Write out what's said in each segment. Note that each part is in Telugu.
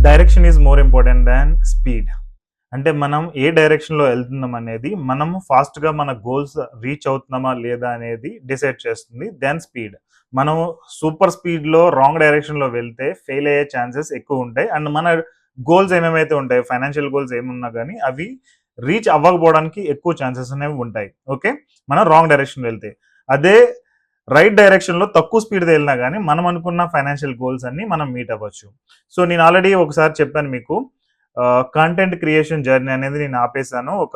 Direction is more important than speed. అంటే మనం ఏ డైరెక్షన్‌లో ఎళ్తున్నాం అనేది, మనం ఫాస్ట్‌గా మన గోల్స్ రీచ్ అవుతున్నామా లేదా అనేది డిసైడ్ చేస్తుంది. Then speed. మనం సూపర్ స్పీడ్‌లో రాంగ్ డైరెక్షన్‌లో వెళ్తే ఫెయిల్ అయ్యే ఛాన్సెస్ ఎక్కువుంటాయి. అండ్ మన గోల్స్ ఏమేమైతే ఉంటాయో, ఫైనాన్షియల్ గోల్స్ ఏమున్నా గానీ అవి రీచ్ అవ్వకపోవడానికి ఎక్కువ ఛాన్సెస్ అనేవి ఉంటాయి. ఓకే. మనం రాంగ్ డైరెక్షన్‌లో వెళ్తే. అదే రైట్ డైరెక్షన్‌లో తక్కువ స్పీడ్‌తో ఎళ్ళినా గానీ మనం అనుకున్న ఫైనాన్షియల్ గోల్స్ అన్నీ మనం మీట్ అవ్వచ్చు. సో, నేను ఆల్రెడీ ఒకసారి చెప్పాను మీకు. కంటెంట్ క్రియేషన్ జర్నీ అనేది నేను ఆపేసాను. ఒక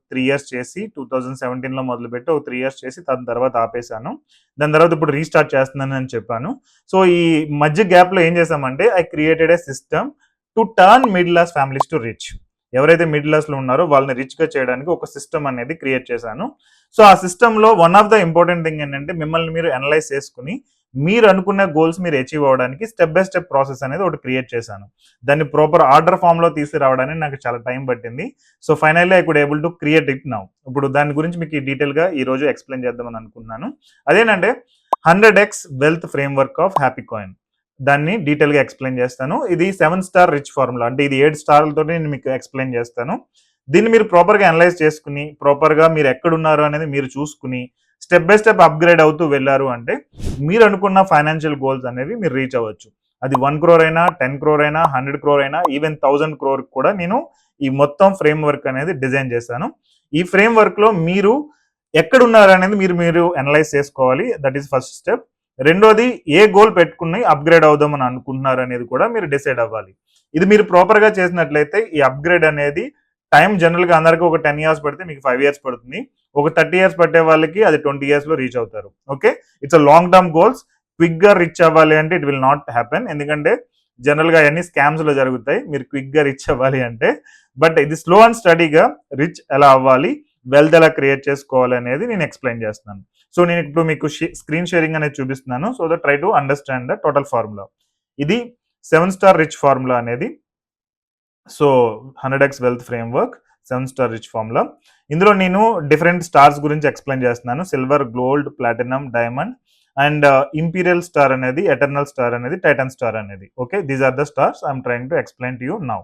3 ఇయర్స్ చేసి 2017లో మొదలుపెట్టి ఒక 3 ఇయర్స్ చేసి దాని తర్వాత ఆపేసాను. దాని తర్వాత ఇప్పుడు రీస్టార్ట్ చేస్తున్నానని చెప్పాను. సో, ఈ మధ్య గ్యాప్‌లో ఏం చేశామంటే I created a system to turn middle class families to rich. ఎవరైతే మిడిల్ క్లాస్‌లో ఉన్నారో వాళ్ళని రిచ్‌గా చేయడానికి ఒక సిస్టమ్ అనేది క్రియేట్ చేశాను. సో, ఆ సిస్టమ్‌లో one of the important thing ఏంటంటే మిమ్మల్ని మీరు అనలైజ్ చేసుకొని మీరు అనుకున్న గోల్స్ మీరు అచీవ్ అవ్వడానికి స్టెప్ బై స్టెప్ ప్రాసెస్ అనేది ఒకటి క్రియేట్ చేశాను. దాన్ని ప్రాపర్ ఆర్డర్ ఫామ్‌లో తీసుకురావడానికి నాకు చాలా టైం పట్టింది. So, finally I could able to create it now. ఇప్పుడు దాని గురించి మీకు డీటెయిల్‌గా ఈరోజు ఎక్స్‌ప్లెయిన్ చేద్దామని అనుకుంటున్నాను. అదేంటంటే 100x wealth framework of happy coin. దాన్ని డీటెయిల్‌గా ఎక్స్‌ప్లెయిన్ చేస్తాను. ఇది 7 స్టార్ రిచ్ ఫార్ములా. అంటే ఇది 7 స్టార్‌లతోటి నేను మీకు ఎక్స్‌ప్లెయిన్ చేస్తాను. దీన్ని మీరు ప్రాపర్‌గా అనలైజ్ చేసుకొని, ప్రాపర్‌గా మీరు ఎక్కడున్నారు అనేది మీరు చూసుకొని, స్టెప్ బై స్టెప్ అప్‌గ్రేడ్ అవుతూ వెళ్లారు అంటే, మీరు అనుకున్న ఫైనాన్షియల్ గోల్స్ అనేవి మీరు రీచ్ అవ్వచ్చు. అది 1 క్రోర్ అయినా, 10 క్రోర్ అయినా, 100 క్రోర్ అయినా, ఈవెన్ 1000 క్రోర్ కూడా నేను ఈ మొత్తం ఫ్రేమ్‌వర్క్ అనేది డిజైన్ చేశాను. ఈ ఫ్రేమ్‌వర్క్‌లో మీరు ఎక్కడున్నారనేది మీరు అనలైజ్ చేసుకోవాలి. That is first step. రెండోది ఏ గోల్ పెట్టుకుని అప్‌గ్రేడ్ అవుదామని అనుకుంటున్నారు అనేది కూడా మీరు డిసైడ్ అవ్వాలి. ఇది మీరు ప్రాపర్‌గా చేసినట్లయితే ఈ అప్‌గ్రేడ్ అనేది టైం జనరల్‌గా అందరికి ఒక 10 ఇయర్స్ పడితే మీకు 5 ఇయర్స్ పడుతుంది. ఒక 30 ఇయర్స్ పట్టే వాళ్ళకి అది 20 ఇయర్స్‌లో రీచ్ అవుతారు. Okay. It's a long term goals. క్విక్‌గా రిచ్ అవ్వాలి అంటే ఇట్ విల్ నాట్ హ్యాపెన్. ఎందుకంటే జనరల్‌గా అయన్నీ స్కామ్స్‌లో జరుగుతాయి. మీరు క్విక్‌గా రిచ్ అవ్వాలి అంటే. బట్ ఇది స్లో అండ్ స్టడీగా రిచ్ ఎలా అవ్వాలి, వెల్త్ ఎలా క్రియేట్ చేసుకోవాలి అనేది నేను ఎక్స్‌ప్లెయిన్ చేస్తున్నాను. సో, నేను ఇప్పుడు మీకు స్క్రీన్ షేరింగ్ అనేది చూపిస్తున్నాను. So that try to understand the total formula. ఇది 7 స్టార్ రిచ్ ఫార్ములా అనేది. So, 100x wealth framework 7 star rich formula. ఇందులో నేను డిఫరెంట్ స్టార్స్ గురించి ఎక్స్‌ప్లెయిన్ చేస్తున్నాను. Silver, gold, platinum, diamond and imperial star అనేది, ఎటర్నల్ స్టార్ అనేది, టైటన్ స్టార్ అనేది. Okay. These are the stars I am trying to explain to you now.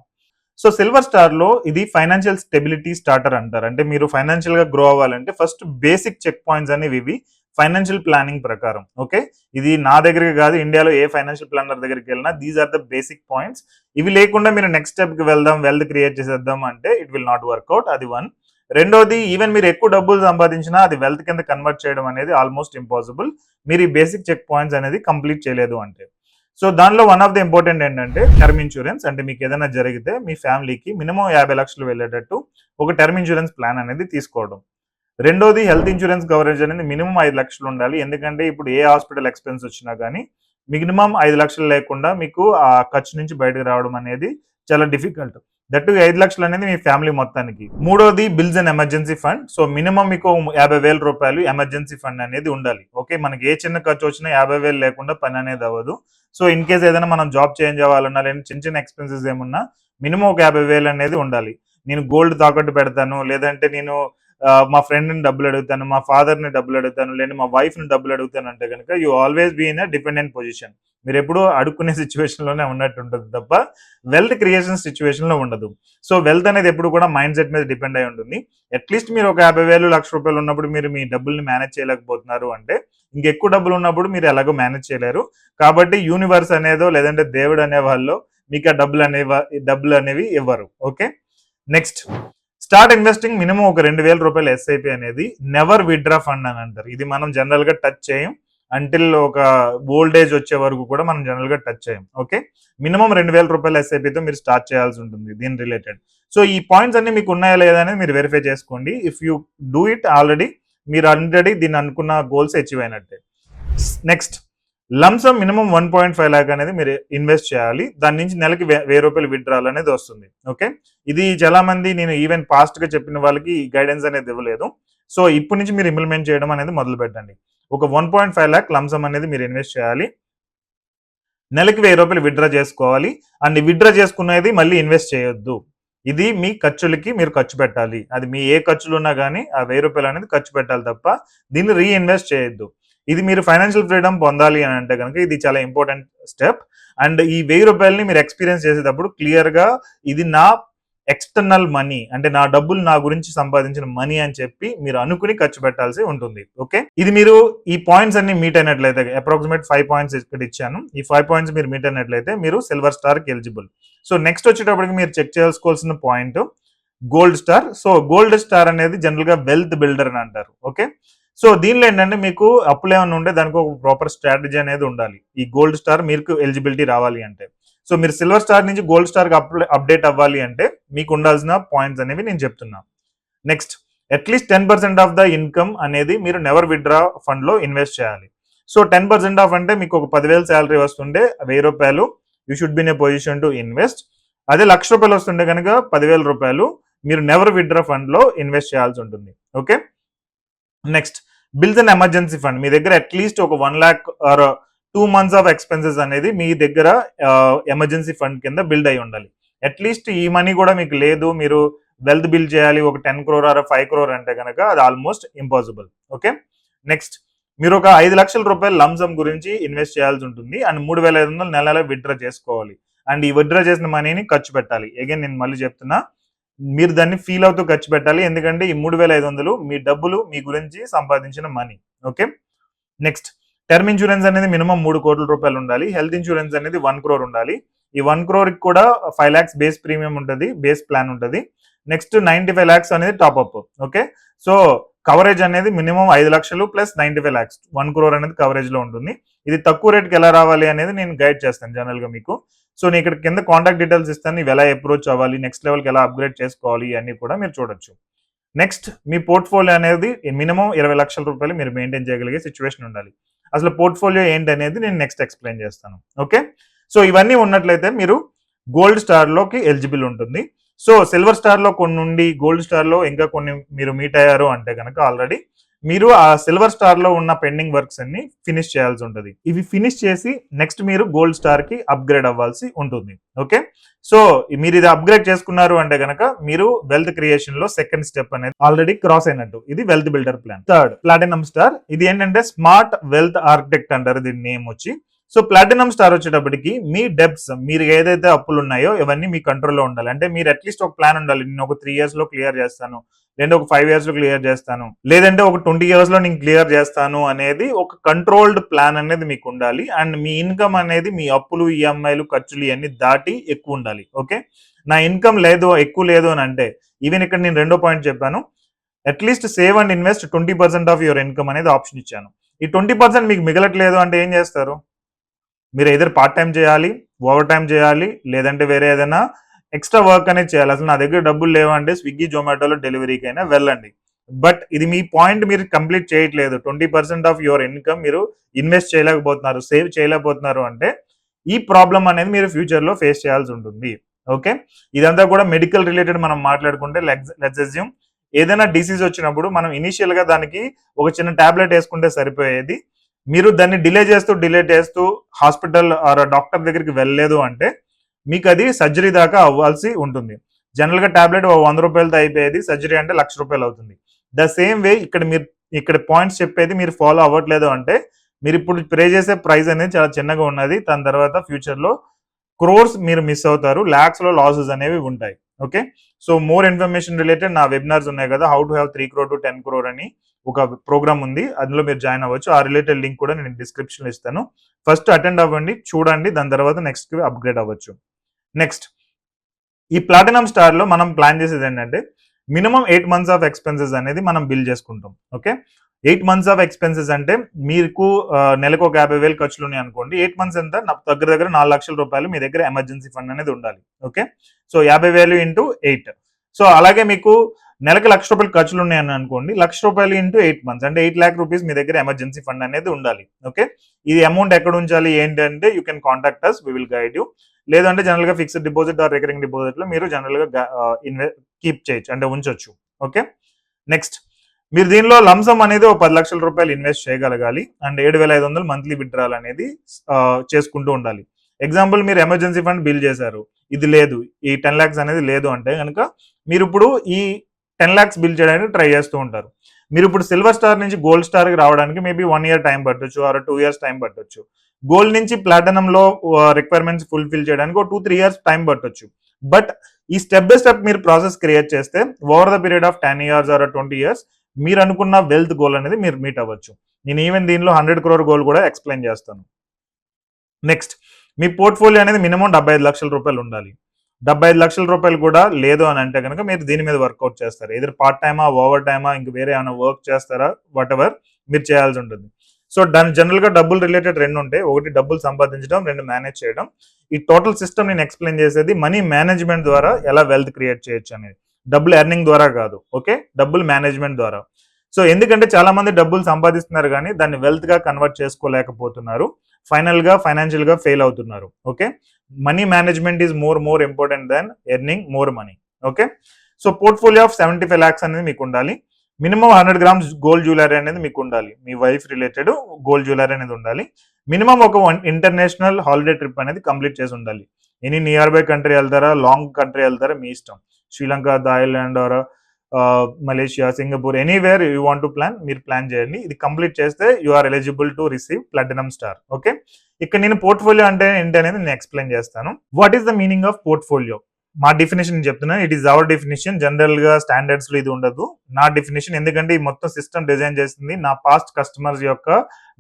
So, silver స్టార్‌లో ఇది ఫైనాన్షియల్ స్టెబిలిటీ స్టార్టర్ అంటారు. అంటే మీరు ఫైనాన్షియల్‌గా గ్రో అవ్వాలంటే ఫస్ట్ బేసిక్ చెక్ పాయింట్స్ అనేవి ఇవి ఫైనాన్షియల్ ప్లానింగ్ ప్రకారం. ఓకే. ఇది నా దగ్గరికి కాదు, ఇండియాలో ఏ ఫైనాన్షియల్ ప్లానర్ దగ్గరికి వెళ్ళినా these are the basic points. ఇవి లేకుండా మీరు నెక్స్ట్ స్టెప్‌కి వెళ్దాం, వెల్త్ క్రియేట్ చేసేద్దాం అంటే ఇట్ విల్ నాట్ వర్కౌట్. అది 1. రెండోది, ఈవెన్ మీరు ఎక్కువ డబ్బులు సంపాదించినా అది వెల్త్ కింద కన్వర్ట్ చేయడం అనేది ఆల్మోస్ట్ ఇంపాసిబుల్. మీరు ఈ బేసిక్ చెక్ పాయింట్స్ అనేది కంప్లీట్ చేయలేదు అంటే. సో, దానిలో వన్ ఆఫ్ ద ఇంపార్టెంట్ ఏంటంటే టర్మ్ ఇన్సూరెన్స్. అంటే మీకు ఏదైనా జరిగితే మీ ఫ్యామిలీకి మినిమం 50 లక్షలు వెళ్ళేటట్టు ఒక టర్మ్ ఇన్సూరెన్స్ ప్లాన్ అనేది తీసుకోవడం. రెండోది, హెల్త్ ఇన్సూరెన్స్ కవరేజ్ అనేది మినిమం 5 లక్షలు ఉండాలి. ఎందుకంటే ఇప్పుడు ఏ హాస్పిటల్ ఎక్స్‌పెన్స్ వచ్చినా గానీ మినిమం 5 లక్షలు లేకుండా మీకు ఆ ఖర్చు నుంచి బయటకు రావడం అనేది చాలా డిఫికల్ట్. దట్ 5 లక్షలు అనేది మీ ఫ్యామిలీ మొత్తానికి. మూడోది, bills and emergency fund. So, minimum మీకు రూ. 50,000 ఎమర్జెన్సీ ఫండ్ అనేది ఉండాలి. ఓకే. మనకి ఏ చిన్న ఖర్చు వచ్చినా 50,000 లేకుండా పని అనేది అవ్వదు. సో, ఇన్ కేస్ ఏదైనా మనం జాబ్ చేంజ్ అవ్వాలన్నా, లేదా చిన్న చిన్న ఎక్స్‌పెన్సెస్ ఏమున్నా మినిమం ఒక 50,000 అనేది ఉండాలి. నేను గోల్డ్ తాకట్టు పెడతాను, లేదంటే నేను మా ఫ్రెండ్‌ని డబ్బులు అడుగుతాను, మా ఫాదర్‌ని డబ్బులు అడుగుతాను, లేదా మా వైఫ్‌ని డబ్బులు అడుగుతాను అంటే గనుక you always be in a dependent position. మీరెప్పుడూ అడుక్కునే సిట్యుయేషన్‌లోనే ఉన్నట్టు ఉంటది తప్ప వెల్త్ క్రియేషన్ సిట్యుయేషన్‌లో ఉండదు. సో, వెల్త్ అనేది ఎప్పుడు కూడా మైండ్ సెట్ మీద డిపెండ్ అయి ఉంటుంది. అట్‌లీస్ట్ మీరు ఒక 50,000, ₹1,00,000 ఉన్నప్పుడు మీరు మీ డబ్బుల్ని మేనేజ్ చేయలేకపోతున్నారు అంటే ఇంకెక్కువ డబ్బులు ఉన్నప్పుడు మీరు ఎలాగో మేనేజ్ చేయలేరు. కాబట్టి యూనివర్స్ అనేదో, లేదంటే దేవుడు అనేవాళ్ళో మీకు ఆ డబ్బులనేవి ఇవ్వరు. Okay. Next, start investing minimum ఒక ₹2,000 ఎస్ఐపి అనేది నెవర్ విత్‌డ్రా ఫండ్ అని అంటారు. ఇది మనం జనరల్‌గా టచ్ చేయం. అంటిల్ ఒక ఓల్డ్ ఏజ్ వచ్చే వరకు కూడా మనం జనరల్‌గా టచ్ చేయం. ఓకే. మినిమం ₹2,000 ఎస్ఐపితో మీరు స్టార్ట్ చేయాల్సి ఉంటుంది దీని రిలేటెడ్. సో, ఈ పాయింట్స్ అన్ని మీకు ఉన్నాయా లేదా అనేది మీరు వెరిఫై చేసుకోండి. If you do it already, మీరు ఆల్రెడీ దీన్ని అనుకున్న గోల్స్ అచీవ్ అయినట్టే. నెక్స్ట్, లంసమ్ మినిమం 1.5 లాక్ అనేది మీరు ఇన్వెస్ట్ చేయాలి. దాని నుంచి నెలకి ₹1000 విత్‌డ్రాల్ అనేది వస్తుంది. ఓకే. ఇది చాలా మంది, నేను ఈవెన్ పాస్ట్‌గా చెప్పిన వాళ్ళకి ఈ గైడెన్స్ అనేది ఇవ్వలేదు. సో, ఇప్పటి నుంచి మీరు ఇంప్లిమెంట్ చేయడం అనేది మొదలు పెట్టండి. ఒక 1.5 లాక్ లంసమ్ అనేది మీరు ఇన్వెస్ట్ చేయాలి. నెలకి ₹1000 విత్‌డ్రా చేసుకోవాలి. అండ్ విత్‌డ్రా చేసుకునేది మళ్ళీ ఇన్వెస్ట్ చేయొద్దు. ఇది మీ ఖర్చులకి మీరు ఖర్చు పెట్టాలి. అది మీ ఏ ఖర్చులున్నా గానీ ఆ ₹1000 అనేది ఖర్చు పెట్టాలి తప్ప దీన్ని రీఇన్వెస్ట్ చేయొద్దు. ఇది మీరు ఫైనాన్షియల్ ఫ్రీడమ్ పొందాలి అని అంటే కనుక ఇది చాలా ఇంపార్టెంట్ స్టెప్. అండ్ ఈ 1000 రూపాయలని మీరు ఎక్స్పీరియన్స్ చేసేటప్పుడు క్లియర్గా ఇది నా ఎక్స్టర్నల్ మనీ, అంటే నా డబ్బులు నా గురించి సంపాదించిన మనీ అని చెప్పి మీరు అనుకుని ఖర్చు పెట్టాల్సి ఉంటుంది. ఓకే, ఇది మీరు ఈ పాయింట్స్ అన్ని మీట్ అయినట్లయితే, అప్రాక్సిమేట్ 5 పాయింట్స్ ఇక్కడ ఇచ్చాను, ఈ 5 పాయింట్స్ మీరు మీట్ అయినట్లయితే మీరు సిల్వర్ స్టార్కి ఎలిజిబుల్. సో నెక్స్ట్ వచ్చేటప్పటికి మీరు చెక్ చేసుకోవాల్సిన point gold star. So gold star అనేది జనరల్ గా వెల్త్ బిల్డర్ అని అంటారు. ఓకే, సో దీనిలో ఏంటంటే మీకు అప్పులు ఏమైనా ఉంటే దానికి ఒక ప్రాపర్ స్ట్రాటజీ అనేది ఉండాలి ఈ గోల్డ్ స్టార్ మీకు ఎలిజిబిలిటీ రావాలి అంటే. సో మీరు సిల్వర్ స్టార్ నుంచి గోల్డ్ స్టార్కి అప్డేట్ అవ్వాలి అంటే మీకు ఉండాల్సిన పాయింట్స్ అనేవి నేను చెప్తున్నా. Next, at least 10% of the income అనేది మీరు నెవర్ విత్డ్రా ఫండ్లో ఇన్వెస్ట్ చేయాలి. సో 10% ఆఫ్ అంటే మీకు ఒక 10,000 శాలరీ వస్తుంటే 1000 రూపాయలు you should be in a position to invest. అదే 1,00,000 రూపాయలు వస్తుంటే కనుక 10,000 రూపాయలు మీరు నెవర్ విత్డ్రా ఫండ్లో ఇన్వెస్ట్ చేయాల్సి ఉంటుంది. Okay, next, bills and emergency fund. మీ దగ్గర అట్లీస్ట్ ఒక 1 lakh or 2 months of expenses అనేది మీ దగ్గర ఎమర్జెన్సీ ఫండ్ కింద బిల్డ్ అయి ఉండాలి. అట్లీస్ట్ ఈ మనీ కూడా మీకు లేదు, మీరు వెల్త్ బిల్డ్ చేయాలి ఒక 10 crore ఆర్ 5 crore అంటే కనుక అది ఆల్మోస్ట్ ఇంపాసిబుల్. ఓకే, నెక్స్ట్, మీరు ఒక 5,00,000 రూపాయలు లంసమ్ గురించి ఇన్వెస్ట్ చేయాల్సి ఉంటుంది అండ్ 3,500 నెల నెల విత్డ్రా చేసుకోవాలి. అండ్ ఈ విత్డ్రా చేసిన మనీని ఖర్చు పెట్టాలి. అగైన్ నేను మళ్ళీ చెప్తున్నా, మీరు దాన్ని ఫీల్ అవుతూ ఖర్చు పెట్టాలి, ఎందుకంటే ఈ 3,500 మీ డబ్బులు మీ గురించి సంపాదించిన money. Okay, next, term insurance అనేది మినిమం 3 కోట్ల రూపాయలు ఉండాలి. హెల్త్ ఇన్సూరెన్స్ అనేది 1 crore ఉండాలి. ఈ 1 crore కూడా 5 lakhs బేస్ ప్రీమియం ఉంటుంది, బేస్ ప్లాన్ ఉంటుంది. నెక్స్ట్ 95 lakhs అనేది టాప్అప్. ఓకే, సో కవరేజ్ అనేది మినిమం 5 లక్షలు ప్లస్ 95 lakhs 1 crore అనేది కవరేజ్ లో ఉంటుంది. ఇది తక్కువ రేట్కి ఎలా రావాలి అనేది నేను గైడ్ చేస్తాను జనరల్ గా మీకు. సో నేను ఇక్కడ కింద కాంటాక్ట్ డీటెయిల్స్ ఇస్తాను, ఇవి ఎలా అప్రోచ్ అవ్వాలి, నెక్స్ట్ లెవెల్కి ఎలా అప్గ్రేడ్ చేసుకోవాలి ఇవన్నీ కూడా మీరు చూడొచ్చు. నెక్స్ట్, మీ పోర్ట్ఫోలియో అనేది మినిమం 20 లక్షల రూపాయలు మీరు మెయింటైన్ చేయగలిగే సిచ్యువేషన్ ఉండాలి. అసలు పోర్ట్ఫోలియో ఏంటి అనేది నేను నెక్స్ట్ ఎక్స్ప్లెయిన్ చేస్తాను. ఓకే, సో ఇవన్నీ ఉన్నట్లయితే మీరు గోల్డ్ స్టార్లోకి ఎలిజిబుల్ ఉంటుంది. సో సిల్వర్ స్టార్లో కొన్ని ఉండి గోల్డ్ స్టార్లో ఇంకా కొన్ని మీరు మీట్ అయ్యారు అంటే కనుక ఆల్రెడీ మీరు ఆ సిల్వర్ స్టార్లో ఉన్న పెండింగ్ వర్క్స్ అన్ని ఫినిష్ చేయాల్సి ఉంటుంది. ఇవి ఫినిష్ చేసి నెక్స్ట్ మీరు గోల్డ్ స్టార్కి అప్గ్రేడ్ అవ్వాల్సి ఉంటుంది. ఓకే, సో మీరు ఇది అప్గ్రేడ్ చేసుకున్నారు అంటే కనుక మీరు వెల్త్ క్రియేషన్ లో సెకండ్ స్టెప్ అనేది ఆల్రెడీ క్రాస్ అయినట్టు. ఇది wealth builder plan. Third, platinum star. ఇది ఏంటంటే స్మార్ట్ వెల్త్ ఆర్కిటెక్ట్ అంటారు దీని నేమ్ వచ్చి. సో ప్లాటినం స్టార్ వచ్చేటప్పటికి మీ డెబ్ట్స్, మీరు ఏదైతే అప్పులు ఉన్నాయో ఇవన్నీ మీ కంట్రోల్లో ఉండాలి. అంటే మీరు అట్లీస్ట్ ఒక ప్లాన్ ఉండాలి, నేను ఒక 3 years లో క్లియర్ చేస్తాను, లేదంటే ఒక 5 years లో క్లియర్ చేస్తాను, లేదంటే ఒక 20 years లో నేను క్లియర్ చేస్తాను అనేది ఒక కంట్రోల్డ్ ప్లాన్ అనేది మీకు ఉండాలి. అండ్ మీ ఇన్కమ్ అనేది మీ అప్పులు, ఈఎంఐలు, ఖర్చులు ఇవన్నీ దాటి ఎక్కువ ఉండాలి. ఓకే, నా ఇన్కమ్ లేదు, ఎక్కువ లేదు అని అంటే, ఈవెన్ ఇక్కడ నేను రెండో పాయింట్ చెప్పాను, at least save and invest 20% of your income అనేది ఆప్షన్ ఇచ్చాను. ఈ 20% మీకు మిగలట్లేదు అంటే ఏం చేస్తారు? మీరు ఏదైనా పార్ట్ టైం చేయాలి, ఓవర్ టైం చేయాలి, లేదంటే వేరే ఏదైనా ఎక్స్ట్రా వర్క్ అనేది చేయాలి. అసలు నా దగ్గర డబ్బులు లేవంటే స్విగ్గీ, జొమాటోలో డెలివరీకి అయినా వెళ్ళండి. బట్ ఇది మీ పాయింట్ మీరు కంప్లీట్ చేయట్లేదు. 20% ఆఫ్ యువర్ ఇన్కమ్ మీరు ఇన్వెస్ట్ చేయలేకపోతున్నారు, సేవ్ చేయలేకపోతున్నారు అంటే ఈ ప్రాబ్లం అనేది మీరు ఫ్యూచర్లో ఫేస్ చేయాల్సి ఉంటుంది. ఓకే, ఇదంతా కూడా మెడికల్ రిలేటెడ్ మనం మాట్లాడుకుంటే లెట్స్ అస్యూమ్ ఏదైనా డిసీజ్ వచ్చినప్పుడు మనం ఇనీషియల్గా దానికి ఒక చిన్న టాబ్లెట్ వేసుకుంటే సరిపోయేది. మీరు దాన్ని డిలే చేస్తూ హాస్పిటల్ ఆర్ డాక్టర్ దగ్గరికి వెళ్ళలేదు అంటే మీకు అది సర్జరీ దాకా అవ్వాల్సి ఉంటుంది. జనరల్గా టాబ్లెట్ 100 రూపాయలతో అయిపోయేది, సర్జరీ అంటే 1,00,000 రూపాయలు అవుతుంది. ద సేమ్ వే ఇక్కడ పాయింట్స్ చెప్పేది మీరు ఫాలో అవ్వట్లేదు అంటే మీరు ఇప్పుడు పే చేసే ప్రైస్ అనేది చాలా చిన్నగా ఉన్నది. దాని తర్వాత ఫ్యూచర్లో క్రోర్స్ మీరు మిస్ అవుతారు, ల్యాక్స్లో లాసెస్ అనేవి ఉంటాయి. Okay, so more information related నా వెబినార్స్ ఉన్నాయి కదా, how to have 3 crore to 10 crore అని ఒక ప్రోగ్రామ్ ఉంది, అందులో మీరు జాయిన్ అవ్వచ్చు. ఆ రిలేటెడ్ లింక్ కూడా నేను డిస్క్రిప్షన్లో ఇస్తాను. ఫస్ట్ అటెండ్ అవ్వండి, చూడండి, దాని తర్వాత నెక్స్ట్ అప్గ్రేడ్ అవ్వచ్చు. నెక్స్ట్, ఈ ప్లాటినం స్టార్లో మనం ప్లాన్ చేసేది ఏంటంటే మినిమం 8 months ఆఫ్ ఎక్స్పెన్సెస్ అనేది మనం బిల్ చేసుకుంటాం. ఓకే, 8 months ఆఫ్ ఎక్స్పెన్సెస్ అంటే మీకు నెలకు ఒక 50,000 ఖర్చులు ఉన్నాయి అనుకోండి. 8 months ఎంత దగ్గర 4 లక్షల రూపాయలు మీ దగ్గర ఎమర్జెన్సీ ఫండ్ అనేది ఉండాలి. Okay, so 50,000 into 8. సో అలాగే మీకు నెలకు 1,00,000 రూపాయలు ఖర్చులు ఉన్నాయని అనుకోండి, 1,00,000 రూపాయలు ఇంటూ 8 months అంటే 8 lakh rupees మీ దగ్గర ఎమర్జెన్సీ ఫండ్ అనేది ఉండాలి. ఓకే, ఇది అమౌంట్ ఎక్కడ ఉంచాలి ఏంటంటే you can contact us, we will guide you. లేదంటే జనరల్గా ఫిక్స్డ్ డిపాజిట్ ఆర్ రికరింగ్ డిపాజిట్లో మీరు జనరల్గా కీప్ చేయొచ్చు, అంటే ఉంచొచ్చు. ఓకే, నెక్స్ట్, మీరు దీనిలో లంసమ్ అనేది ఒక 10 లక్షల రూపాయలు ఇన్వెస్ట్ చేయగలగాలి అండ్ 7,500 మంత్లీ విత్డ్రాల్ అనేది చేసుకుంటూ ఉండాలి. ఎగ్జాంపుల్, మీరు ఎమర్జెన్సీ ఫండ్ బిల్ చేశారు, ఇది లేదు, ఈ 10 lakhs అనేది లేదు అంటే కనుక మీరు ఇప్పుడు ఈ 10 lakhs బిల్ చేయడానికి ట్రై చేస్తూ ఉంటారు. మీరు ఇప్పుడు సిల్వర్ స్టార్ నుంచి గోల్డ్ స్టార్కి రావడానికి మేబీ 1 year టైం పట్టొచ్చు ఆర్ 2 years టైం పట్టొచ్చు. గోల్డ్ నుంచి ప్లాటినంలో రిక్వైర్మెంట్స్ ఫుల్ఫిల్ చేయడానికి 2-3 years టైం పట్టొచ్చు. బట్ ఈ స్టెప్ బై స్టెప్ మీరు ప్రాసెస్ క్రియేట్ చేస్తే over the period of 10 years or 20 years మీరు అనుకున్న వెల్త్ గోల్ అనేది మీరు మీట్ అవ్వచ్చు. నేను ఈవెన్ దీనిలో 100 crore గోల్ కూడా ఎక్స్ప్లెయిన్ చేస్తాను. నెక్స్ట్, మీ పోర్ట్ఫోలియో అనేది మినిమం 75 లక్షల రూపాయలు ఉండాలి. 75 లక్షల రూపాయలు కూడా లేదు అని అంటే కనుక మీరు దీని మీద వర్కౌట్ చేస్తారు. ఎదురు పార్ట్ టైమా, ఓవర్ టైమా, ఇంక వేరే ఏమైనా వర్క్ చేస్తారా, వాట్ ఎవర్ మీరు చేయాల్సి ఉంటుంది. సో దాని జనరల్గా డబ్బులు రిలేటెడ్ 2 ఉంటాయి. ఒకటి డబ్బులు సంపాదించడం, 2 మేనేజ్ చేయడం. ఈ టోటల్ సిస్టమ్ నేను ఎక్స్ప్లెయిన్ చేసేది మనీ మేనేజ్మెంట్ ద్వారా ఎలా వెల్త్ క్రియేట్ చేయొచ్చు అనేది, డబ్బులు ఎర్నింగ్ ద్వారా కాదు. ఓకే, డబ్బులు మేనేజ్మెంట్ ద్వారా. సో ఎందుకంటే చాలా మంది డబ్బులు సంపాదిస్తున్నారు కానీ దాన్ని వెల్త్ గా కన్వర్ట్ చేసుకోలేకపోతున్నారు, ఫైనల్ గా ఫైనాన్షియల్ గా ఫెయిల్ అవుతున్నారు. Okay, money management is more important than earning more money. Okay, so portfolio of 75 lakhs అనేది మీకు ఉండాలి. మినిమం 100 grams గోల్డ్ జ్యువెలరీ అనేది మీకు ఉండాలి. మీ వైఫ్ రిలేటెడ్ గోల్డ్ జ్యువెలరీ అనేది ఉండాలి. మినిమం ఒక ఇంటర్నేషనల్ హాలిడే ట్రిప్ అనేది కంప్లీట్ చేసి ఉండాలి. ఎనీ నియర్ బై కంట్రీ వెళ్తారా, లాంగ్ కంట్రీ వెళ్తారా, మీ ఇష్టం. Sri Lanka, Thailand or Malaysia, Singapore, anywhere you want to plan, మీరు ప్లాన్ చేయండి. ఇది కంప్లీట్ చేస్తే you are eligible to receive platinum star. Okay, ఇక్కడ నేను పోర్ట్ఫోలియో అంటే ఏంటి అనేది నేను ఎక్స్ప్లెయిన్ చేస్తాను. What is the meaning of portfolio? మా డెఫినేషన్ చెప్తున్నాను. It is our definition. General గా స్టాండర్డ్స్ లో ఇది ఉండదు. నా డెఫినేషన్, ఎందుకంటే ఈ మొత్తం సిస్టమ్ డిజైన్ చేసింది నా పాస్ట్ కస్టమర్స్ యొక్క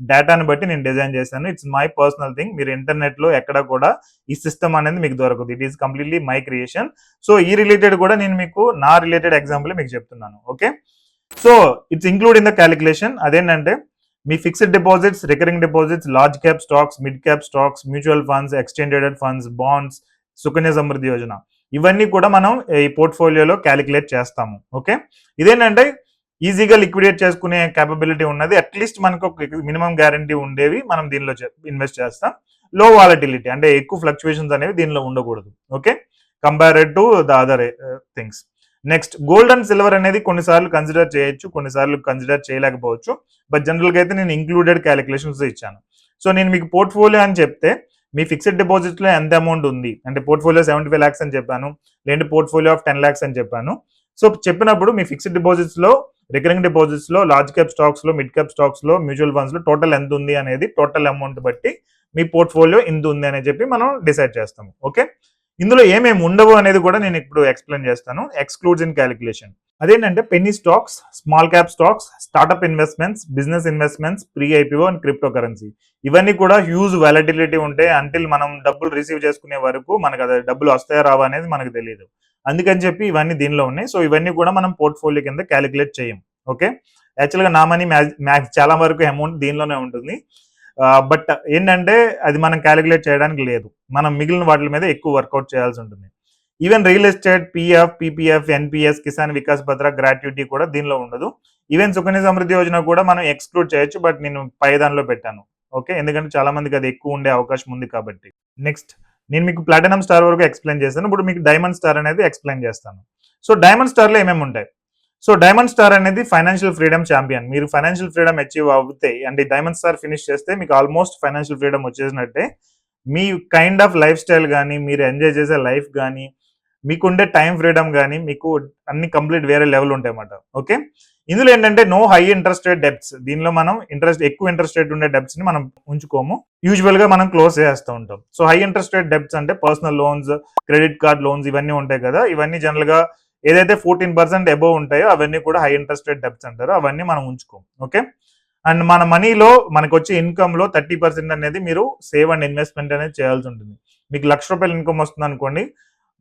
డేటాను బట్టి నేను డిజైన్ చేశాను. It's my personal thing. మీరు ఇంటర్నెట్ లో ఎక్కడ కూడా ఈ సిస్టమ్ అనేది మీకు దొరకదు. It is completely my creation. So ఈ రిలేటెడ్ కూడా నేను మీకు నా రిలేటెడ్ ఎగ్జాంపుల్ మీకు చెప్తున్నాను. Okay, so it's include in the calculation. అదేంటంటే మీ fixed deposits, recurring deposits, large cap stocks, mid cap stocks, mutual funds, exchange funds, bonds, Sukanya Samriddhi Yojana, ఇవన్నీ కూడా మనం ఈ పోర్ట్ఫోలియోలో క్యాలిక్యులేట్ చేస్తాము. ఓకే, ఇదేంటంటే ఈజీగా లిక్విడేట్ చేసుకునే క్యాపబిలిటీ ఉన్నది. అట్లీస్ట్ మనకు ఒక మినిమం గ్యారంటీ ఉండేవి మనం దీనిలో ఇన్వెస్ట్ చేస్తాం. లో వాలటిలిటీ అంటే ఎక్కువ ఫ్లక్చువేషన్స్ అనేవి దీనిలో ఉండకూడదు. Okay, compared to the other things. Next, gold and silver అనేది కొన్నిసార్లు కన్సిడర్ చేయొచ్చు, కొన్నిసార్లు కన్సిడర్ చేయలేకపోవచ్చు. బట్ జనరల్గా అయితే నేను ఇంక్లూడెడ్ క్యాలిక్యులేషన్స్ ఇచ్చాను. సో నేను మీకు పోర్ట్ఫోలియో అని చెప్తే మీ ఫిక్స్డ్ డిపాజిట్ లో ఎంత అమౌంట్ ఉంది అంటే పోర్ట్ఫోలియో 75 lakhs అని చెప్పాను, లేదంటే పోర్ట్ఫోలియో ఆఫ్ 10 lakhs అని చెప్పాను. సో చెప్పినప్పుడు మీ ఫిక్స్డ్ డిపాజిట్స్ లో, రికరింగ్ డిపాజిట్స్ లో, లార్జ్ క్యాప్ స్టాక్స్ లో, మిడ్ క్యాప్ స్టాక్స్ లో, మ్యూచువల్ ఫండ్స్ లో టోటల్ ఎంత ఉంది అనేది టోటల్ అమౌంట్ బట్టి మీ పోర్ట్ఫోలియో ఇంత ఉంది అని చెప్పి మనం డిసైడ్ చేస్తాము. ఓకే, ఇందులో ఏమేమి ఉండవు అనేది కూడా నేను ఇప్పుడు ఎక్స్ప్లెయిన్ చేస్తాను. ఎక్స్క్లూడ్స్ ఇన్ క్యాలిక్యులేషన్ అదేంటంటే Penney stocks, small cap stocks, startup investments, business investments, pre IPO and crypto currency. ఇవన్నీ కూడా హ్యూజ్ వాలటిలిటీ ఉంటాయి. అంటిల్ మనం డబ్బులు రిసీవ్ చేసుకునే వరకు మనకు అది డబ్బులు వస్తాయా రావా అనేది మనకు తెలియదు. అందుకని చెప్పి ఇవన్నీ దీనిలో ఉన్నాయి. సో ఇవన్నీ కూడా మనం పోర్ట్ఫోలియో కింద క్యాలిక్యులేట్ చేయం. ఓకే, యాక్చువల్గా నా మనీ చాలా వరకు అమౌంట్ దీనిలోనే ఉంటుంది. బట్ ఏంటంటే అది మనం క్యాలిక్యులేట్ చేయడానికి లేదు. మనం మిగిలిన వాటి మీద ఎక్కువ వర్కౌట్ చేయాల్సి ఉంటుంది. Even real estate, PF, PPF, NPS, Kisan Vikas పత్ర, గ్రాట్యుటీ కూడా దీనిలో ఉండదు. ఈవెన్ సుకన్య సమృద్ధి యోజన కూడా మనం ఎక్స్క్లూడ్ చేయొచ్చు, బట్ నేను పై దానిలో పెట్టాను. ఓకే, ఎందుకంటే చాలా మందికి అది ఎక్కువ ఉండే అవకాశం ఉంది కాబట్టి. నెక్స్ట్, నేను మీకు ప్లాటినం స్టార్ వరకు ఎక్స్ప్లెయిన్ చేస్తాను. ఇప్పుడు మీకు డైమండ్ స్టార్ అనేది ఎక్స్ప్లెయిన్ చేస్తాను. సో డైమండ్ స్టార్లో ఏమేమి ఉంటాయి? సో డైమండ్ స్టార్ అనేది ఫైనాన్షియల్ ఫ్రీడమ్ ఛాంపియన్. మీరు ఫైనాన్షియల్ ఫ్రీడమ్ అచీవ్ అవుతాయి అంటే డైమండ్ స్టార్ ఫినిష్ చేస్తే మీకు ఆల్మోస్ట్ ఫైనాన్షియల్ ఫ్రీడమ్ వచ్చేసినట్టే. మీ కైండ్ ఆఫ్ లైఫ్ స్టైల్ కానీ, మీరు ఎంజాయ్ చేసే లైఫ్ కానీ, మీకుండే టైం ఫ్రీడమ్ కానీ, మీకు అన్ని కంప్లీట్ వేరే లెవెల్ ఉంటాయి అన్నమాట. ఓకే, ఇందులో ఏంటంటే no high interest rate debts. దీనిలో మనం ఎక్కువ ఇంట్రెస్ట్ రేట్ ఉండే డెబ్ట్స్ ని మనం ఉంచుకోము. యూజువల్ గా మనం క్లోజ్ చేస్తూ ఉంటాం. So high interest rate debts అంటే personal loans, credit card loans ఇవన్నీ ఉంటాయి కదా. ఇవన్నీ జనరల్ గా ఏదైతే 14% అబోవ్ ఉంటాయో అవన్నీ కూడా హై ఇంట్రెస్ట్ రేట్ డెబ్ట్స్ అంటారు. అవన్నీ మనం ఉంచుకోం. ఓకే, అండ్ మన మనీలో మనకు వచ్చే ఇన్కమ్ లో 30% అనేది మీరు సేవ్ అండ్ ఇన్వెస్ట్మెంట్ అనేది చేయాల్సి ఉంటుంది. మీకు ₹1,00,000 ఇన్కమ్ వస్తుంది అనుకోండి,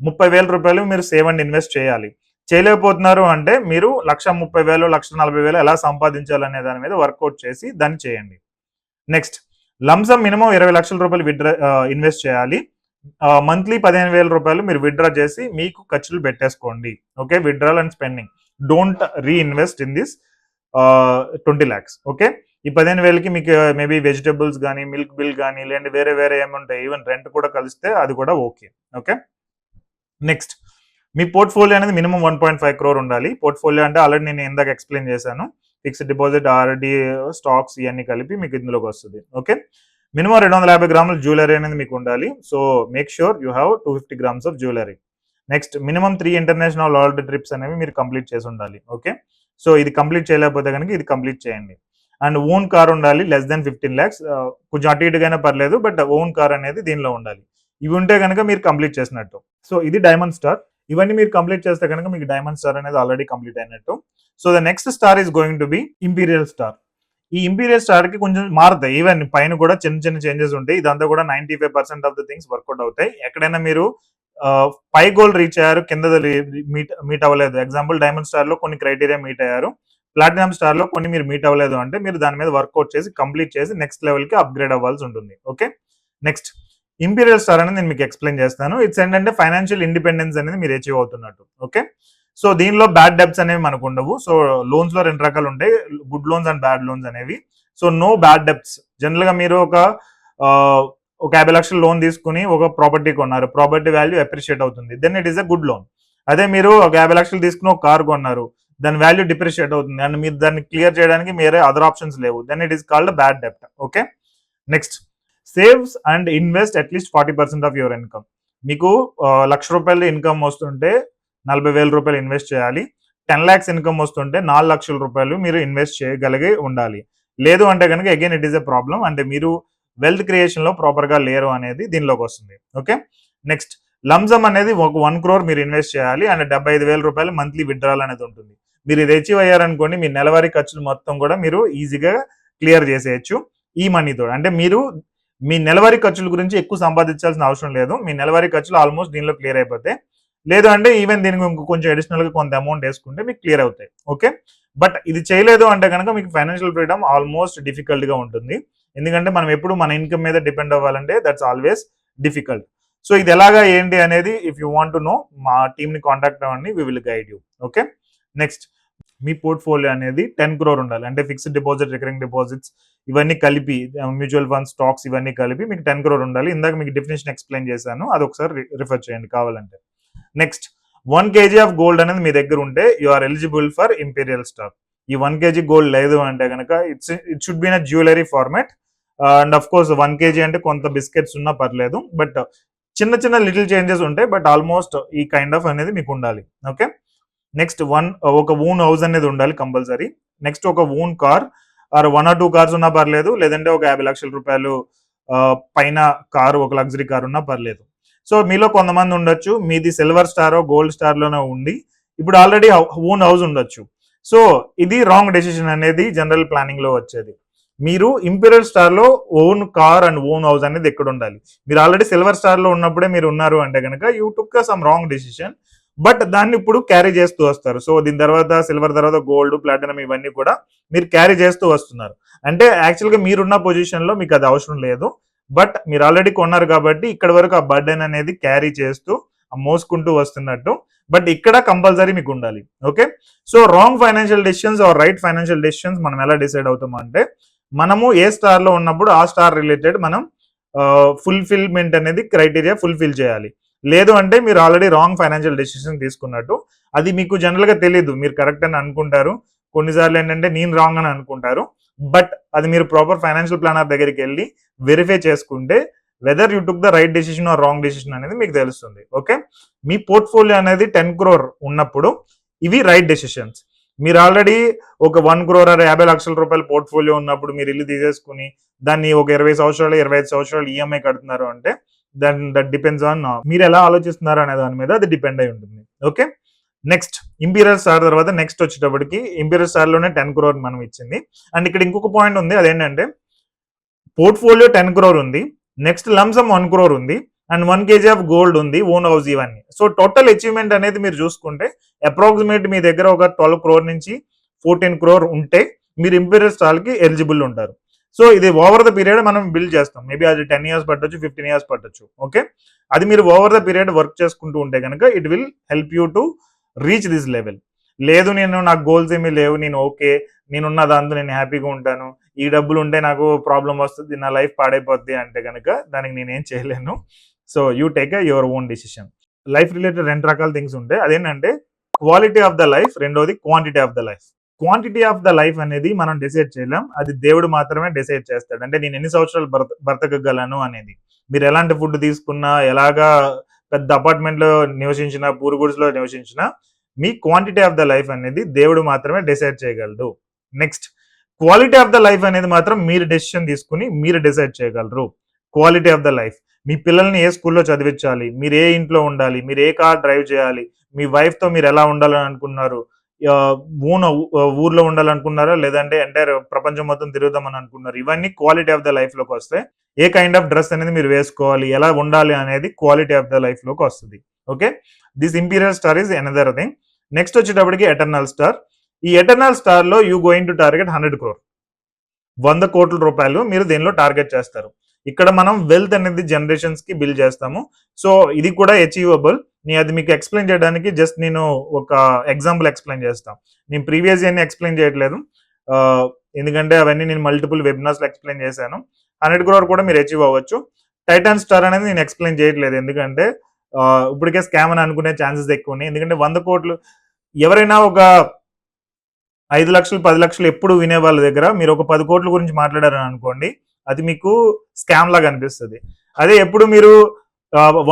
30,000 రూపాయలు మీరు సేవ్ అండ్ ఇన్వెస్ట్ చేయాలి. చేయలేకపోతున్నారు అంటే మీరు 1,30,000, 1,40,000 ఎలా సంపాదించాలనే దాని మీద వర్కౌట్ చేసి దాన్ని చేయండి. నెక్స్ట్, లంసమ్ మినిమం 20 లక్షల రూపాయలు ఇన్వెస్ట్ చేయాలి. మంత్లీ 15,000 రూపాయలు మీరు విత్డ్రా చేసి మీకు ఖర్చులు పెట్టేసుకోండి. Okay, withdrawal and spending. Don't reinvest in this 20 lakhs. Okay, ఈ 15,000కి మీకు మేబీ వెజిటబుల్స్ కానీ, మిల్క్ బిల్ కానీ, లేదంటే వేరే వేరే ఏముంటాయి, ఈవెన్ రెంట్ కూడా కలిస్తే అది కూడా ఓకే. ఓకే, నెక్స్ట్, మీ పోర్ట్ఫోలియో అనేది మినిమం 1.5 crore ఉండాలి. పోర్ట్ఫోలియో అంటే ఆల్రెడీ నేను ఇందాక ఎక్స్ప్లెయిన్ చేశాను. ఫిక్స్డ్ డిపాజిట్, ఆర్డి, స్టాక్స్ ఇవన్నీ కలిపి మీకు ఇందులోకి వస్తుంది. ఓకే, మినిమం 250 గ్రాముల జ్యువెలరీ అనేది మీకు ఉండాలి. So make sure you have 250 grams of jewellery. Next, minimum 3 international holiday trips అనేవి మీరు కంప్లీట్ చేసి ఉండాలి. ఓకే, సో ఇది కంప్లీట్ చేయలేకపోతే కనుక ఇది కంప్లీట్ చేయండి. అండ్ ఓన్ కార్ ఉండాలి లెస్ దెన్ 15 lakhs, కొంచెం అటు ఇటుగానే పర్లేదు, బట్ ఓన్ కార్ అనేది దీనిలో ఉండాలి. ఇవి ఉంటే కనుక మీరు కంప్లీట్ చేసినట్టు. సో ఇది డైమండ్ స్టార్. ఇవన్నీ మీరు కంప్లీట్ చేస్తే కనుక మీకు డైమండ్ స్టార్ అనేది ఆల్రెడీ కంప్లీట్ అయినట్టు. So the next star is going to be imperial star. ఈ ఇంపీరియల్ స్టార్ కి కొంచెం మారుతాయి, ఈవెన్ పైన కూడా చిన్న చిన్న చేంజెస్ ఉంటాయి. ఇదంతా కూడా 95% ఆఫ్ ద థింగ్స్ వర్కౌట్ అవుతాయి. ఎక్కడైనా మీరు పై గోల్ రీచ్ అయ్యారు, కింద మీట్ అవ్వలేదు. ఎగ్జాంపుల్ డైమండ్ స్టార్ లో కొన్ని క్రైటీరియా మీట్ అయ్యారు, ప్లాటినం స్టార్ లో కొన్ని మీరు మీట్ అవ్వలేదు అంటే మీరు దాని మీద వర్కౌట్ చేసి కంప్లీట్ చేసి నెక్స్ట్ లెవెల్ కి అప్గ్రేడ్ అవ్వాల్సి ఉంటుంది. ఓకే, నెక్స్ట్ ఇంపీరియల్ స్టార్ అనేది నేను మీకు ఎక్స్ప్లెయిన్ చేస్తాను. ఇట్స్ ఏంటంటే ఫైనాన్షియల్ ఇండిపెండెన్స్ అనేది మీరు అచీవ్ అవుతున్నట్టు. ఓకే, సో దీనిలో బ్యాడ్ డెబ్ట్స్ అనేవి మనకు ఉండవు. సో లోన్స్ లో 2 రకాలు ఉంటాయి, good loans and bad loans అనేవి. So no bad debts. General గా మీరు ఒక 50 లక్షల లోన్ తీసుకుని ఒక ప్రాపర్టీ కొన్నారు, ప్రాపర్టీ వాల్యూ అప్రిషియేట్ అవుతుంది, then it is a good loan. అదే మీరు ఒక 50 లక్షలు తీసుకుని ఒక కార్ కొన్నారు, దాని వాల్యూ డిప్రిషియేట్ అవుతుంది అండ్ మీరు దాన్ని క్లియర్ చేయడానికి వేరే అదర్ ఆప్షన్స్ లేవు, then it is called bad డెబ్ట్. Okay, next saves and invest at least 40% of your income. మీకు 1,00,000 రూపాయలు ఇన్కమ్ వస్తుంటే 40,000 రూపాయలు ఇన్వెస్ట్ చేయాలి. 10 lakhs ఇన్కమ్ వస్తుంటే 4 లక్షల రూపాయలు మీరు ఇన్వెస్ట్ చేయగలిగి ఉండాలి. లేదు అంటే కనుక again it is a problem, అంటే మీరు వెల్త్ క్రియేషన్ లో ప్రాపర్ గా లేరు అనేది దీనిలోకి వస్తుంది. ఓకే, నెక్స్ట్ లంసమ్ అనేది ఒక 1 crore మీరు ఇన్వెస్ట్ చేయాలి అండ్ 75,000 రూపాయలు మంత్లీ విత్డ్రాల్ అనేది ఉంటుంది. మీరు ఇది అచీవ్ అయ్యారనుకోండి, మీ నెలవారీ ఖర్చులు మొత్తం కూడా మీరు ఈజీగా క్లియర్ చేసేయచ్చు ఈ మనీతో. అంటే మీరు మీ నెలవారీ ఖర్చుల గురించి ఎక్కువ సంపాదించాల్సిన అవసరం లేదు, మీ నెలవారీ ఖర్చులు ఆల్మోస్ట్ దీనిలో క్లియర్ అయిపోతాయి. లేదు అంటే ఈవెన్ దీనికి కొంచెం అడిషనల్ గా కొంత అమౌంట్ వేసుకుంటే మీకు క్లియర్ అవుతాయి. ఓకే, బట్ ఇది చేయలేదు అంటే కనుక మీకు ఫైనాన్షియల్ ఫ్రీడమ్ ఆల్మోస్ట్ డిఫికల్ట్ గా ఉంటుంది. ఎందుకంటే మనం ఎప్పుడు మన ఇన్కమ్ మీద డిపెండ్ అవ్వాలంటే దట్స్ ఆల్వేస్ డిఫికల్ట్. సో ఇది ఎలాగా ఏంటి అనేది if you want to know, మా టీమ్ ని కాంటాక్ట్ అవ్వండి, we will guide you. Okay, next మీ పోర్ట్ఫోలియో అనేది 10 crore ఉండాలి. అంటే ఫిక్స్డ్ డిపాజిట్, రికరింగ్ డిపాజిట్స్ ఇవన్నీ కలిపి, మ్యూచువల్ ఫండ్స్, స్టాక్స్ ఇవన్నీ కలిపి మీకు 10 crore ఉండాలి. ఇందాక మీకు డెఫినేషన్ ఎక్స్ప్లెయిన్ చేశాను, అది ఒకసారి రిఫర్ చేయండి కావాలంటే. నెక్స్ట్ 1 kg ఆఫ్ గోల్డ్ అనేది మీ దగ్గర ఉంటే you are eligible for imperial star. ఈ 1 kg గోల్డ్ లేదు అంటే కనుక it should be in jewellery format. And of course 1 kg అంటే కొంత బిస్కెట్స్ ఉన్నా పర్లేదు, బట్ చిన్న చిన్న లిటిల్ చేంజెస్ ఉంటాయి, బట్ ఆల్మోస్ట్ ఈ కైండ్ ఆఫ్ అనేది మీకు ఉండాలి. ఓకే, నెక్స్ట్ ఒక ఓన్ హౌస్ అనేది ఉండాలి కంపల్సరీ. నెక్స్ట్ ఒక own car or 1 or 2 cars ఉన్నా పర్లేదు, లేదంటే ఒక 50 లక్షల రూపాయలు పైన కారు, ఒక లగ్జరీ కార్ ఉన్నా పర్లేదు. సో మీలో కొంతమంది ఉండొచ్చు మీది సిల్వర్ స్టారో గోల్డ్ స్టార్ లోనే ఉండి ఇప్పుడు ఆల్రెడీ ఓన్ హౌస్ ఉండొచ్చు. సో ఇది రాంగ్ డెసిషన్ అనేది జనరల్ ప్లానింగ్ లో వచ్చేది. మీరు ఇంపీరియల్ స్టార్ లో own car and own house అనేది ఎక్కడ ఉండాలి. మీరు ఆల్రెడీ సిల్వర్ స్టార్ లో ఉన్నప్పుడే మీరు ఉన్నారు అంటే కనుక you took some wrong decision, but దాన్ని ఇప్పుడు క్యారీ చేస్తూ వస్తారు. సో దీని తర్వాత సిల్వర్ తర్వాత గోల్డ్, ప్లాటినం ఇవన్నీ కూడా మీరు క్యారీ చేస్తూ వస్తున్నారు. అంటే యాక్చువల్గా మీరున్న పొజిషన్ లో మీకు అది అవసరం లేదు, బట్ మీరు ఆల్రెడీ కొన్నారు కాబట్టి ఇక్కడ వరకు ఆ బర్డెన్ అనేది క్యారీ చేస్తూ మోసుకుంటూ వస్తున్నట్టు. బట్ ఇక్కడ కంపల్సరీ మీకు ఉండాలి. Okay, so wrong financial decisions or right financial decisions మనం ఎలా డిసైడ్ అవుతాం అంటే, మనము ఏ స్టార్ లో ఉన్నప్పుడు ఆ స్టార్ రిలేటెడ్ మనం ఫుల్ఫిల్మెంట్ అనేది క్రైటీరియా ఫుల్ఫిల్ చేయాలి. లేదు అంటే మీరు ఆల్రెడీ రాంగ్ ఫైనాన్షియల్ డెసిషన్ తీసుకున్నట్టు. అది మీకు జనరల్ గా తెలియదు, మీరు కరెక్ట్ అని అనుకుంటారు, కొన్నిసార్లు ఏంటంటే నేను రాంగ్ అని అనుకుంటారు. బట్ అది మీరు ప్రాపర్ ఫైనాన్షియల్ ప్లానర్ దగ్గరికి వెళ్ళి వెరిఫై చేసుకుంటే whether you took the right decision or wrong decision అనేది మీకు తెలుస్తుంది. ఓకే, మీ పోర్ట్ఫోలియో అనేది 10 crore ఉన్నప్పుడు ఇవి రైట్ డెసిషన్స్. మీరు ఆల్రెడీ ఒక 1 crore or 50 లక్షల రూపాయల పోర్ట్ఫోలియో ఉన్నప్పుడు మీరు ఇల్లు తీసేసుకుని దాన్ని ఒక 20 సంవత్సరాలు 25 సంవత్సరాలు ఈఎంఐ కడుతున్నారు అంటే దట్ డిపెండ్స్ ఆన్ మీరు ఎలా ఆలోచిస్తున్నారు అనే దాని మీద అది డిపెండ్ అయి ఉంటుంది. ఓకే, నెక్స్ట్ ఇంపీరియల్ స్టార్ తర్వాత నెక్స్ట్ వచ్చేటప్పటికి ఇంపీరియల్ స్టార్ లోనే 10 crore మనం ఇచ్చింది. అండ్ ఇక్కడ ఇంకొక పాయింట్ ఉంది, అదేంటంటే పోర్ట్ఫోలియో 10 crore ఉంది, నెక్స్ట్ లంసమ్ 1 crore ఉంది, అండ్ 1 kg ఆఫ్ గోల్డ్ ఉంది, ఓన్ హౌస్ ఇవన్నీ. సో టోటల్ అచీవ్మెంట్ అనేది మీరు చూసుకుంటే అప్రాక్సిమేట్ మీ దగ్గర ఒక 12 crore నుంచి 14 crore ఉంటే మీరు ఇంపీరియల్ స్టార్ కి ఎలిజిబుల్ ఉంటారు. సో ఇది ఓవర్ ద పీరియడ్ మనం బిల్డ్ చేస్తాం, మేబీ అది 10 years పట్టొచ్చు, 15 years పట్టొచ్చు. ఓకే, అది మీరు ఓవర్ ద పీరియడ్ వర్క్ చేసుకుంటూ ఉంటే కనుక it will help you to reach this level. లేదు నాకు గోల్స్ ఏమీ లేవు, నేను ఓకే నేనున్న దాంతో నేను హ్యాపీగా ఉంటాను, ఈ డబ్బులు ఉంటే నాకు ప్రాబ్లం వస్తుంది, నా లైఫ్ పాడైపోద్ది అంటే కనుక దానికి నేనేం చేయలేను. So you take your own decision. Life related 2 రకాల థింగ్స్ ఉంటాయి, అదేంటంటే క్వాలిటీ ఆఫ్ ద లైఫ్, రెండోది quantity of the life. Quantity of the life అనేది మనం డిసైడ్ చేయలేం, అది దేవుడు మాత్రమే డిసైడ్ చేస్తాడు. అంటే నేను ఎన్ని సంవత్సరాలు బ్రతకగలను అనేది. మీరు ఎలాంటి ఫుడ్ తీసుకున్నా, ఎలాగా పెద్ద అపార్ట్మెంట్ లో నివసించినా, పూర్ గుడ్స్ లో నివసించినా, me quantity of the life అనేది దేవుడు మాత్రమే డిసైడ్ చేయగలడు. Next, quality of the life అనేది మాత్రం మీరు డెసిషన్ తీసుకుని మీరు డిసైడ్ చేయగలరు. క్వాలిటీ ఆఫ్ ద లైఫ్, మీ పిల్లల్ని ఏ స్కూల్లో చదివించాలి, మీరు ఏ ఇంట్లో ఉండాలి, మీరు ఏ కార్ డ్రైవ్ చేయాలి, మీ వైఫ్తో మీరు ఎలా ఉండాలని అనుకున్నారు, ఊర్లో ఉండాలనుకున్నారా లేదంటే ఎంటైర్ ప్రపంచం మొత్తం తిరుగుదామని అనుకున్నారు, ఇవన్నీ క్వాలిటీ ఆఫ్ ద లైఫ్లోకి వస్తాయి. ఏ కైండ్ ఆఫ్ డ్రెస్ అనేది మీరు వేసుకోవాలి, ఎలా ఉండాలి అనేది క్వాలిటీ ఆఫ్ ద లైఫ్లోకి వస్తుంది. Okay, this imperial star is another thing. Next వచ్చేటప్పటికి ఎటర్నల్ స్టార్. ఈ ఎటర్నల్ స్టార్ లో you going to target 100 crore, 100 కోట్ల రూపాయలు మీరు దీనిలో టార్గెట్ చేస్తారు. ఇక్కడ మనం వెల్త్ అనేది జనరేషన్స్ కి బిల్డ్ చేస్తాము. సో ఇది కూడా అచీవబుల్. అది మీకు ఎక్స్ప్లెయిన్ చేయడానికి జస్ట్ నేను ఒక ఎగ్జాంపుల్ ఎక్స్ప్లెయిన్ చేస్తాను. నేను ప్రీవియస్ అన్ని ఎక్స్ప్లెయిన్ చేయట్లేదు, ఎందుకంటే అవన్నీ నేను మల్టిపుల్ వెబినార్స్ లో ఎక్స్ప్లెయిన్ చేశాను. 100 crore కూడా మీరు అచీవ్ అవ్వచ్చు. టైటాన్ స్టార్ అనేది నేను ఎక్స్ప్లెయిన్ చేయట్లేదు, ఎందుకంటే ఇప్పటికే స్కామ్ అని అనుకునే ఛాన్సెస్ ఎక్కువ ఉన్నాయి. ఎందుకంటే 100 కోట్లు ఎవరైనా ఒక 5 లక్షలు 10 లక్షలు ఎప్పుడు వినే వాళ్ళ దగ్గర మీరు ఒక 10 కోట్ల గురించి మాట్లాడారని అనుకోండి, అది మీకు స్కామ్ లాగా అనిపిస్తుంది. అదే ఎప్పుడు మీరు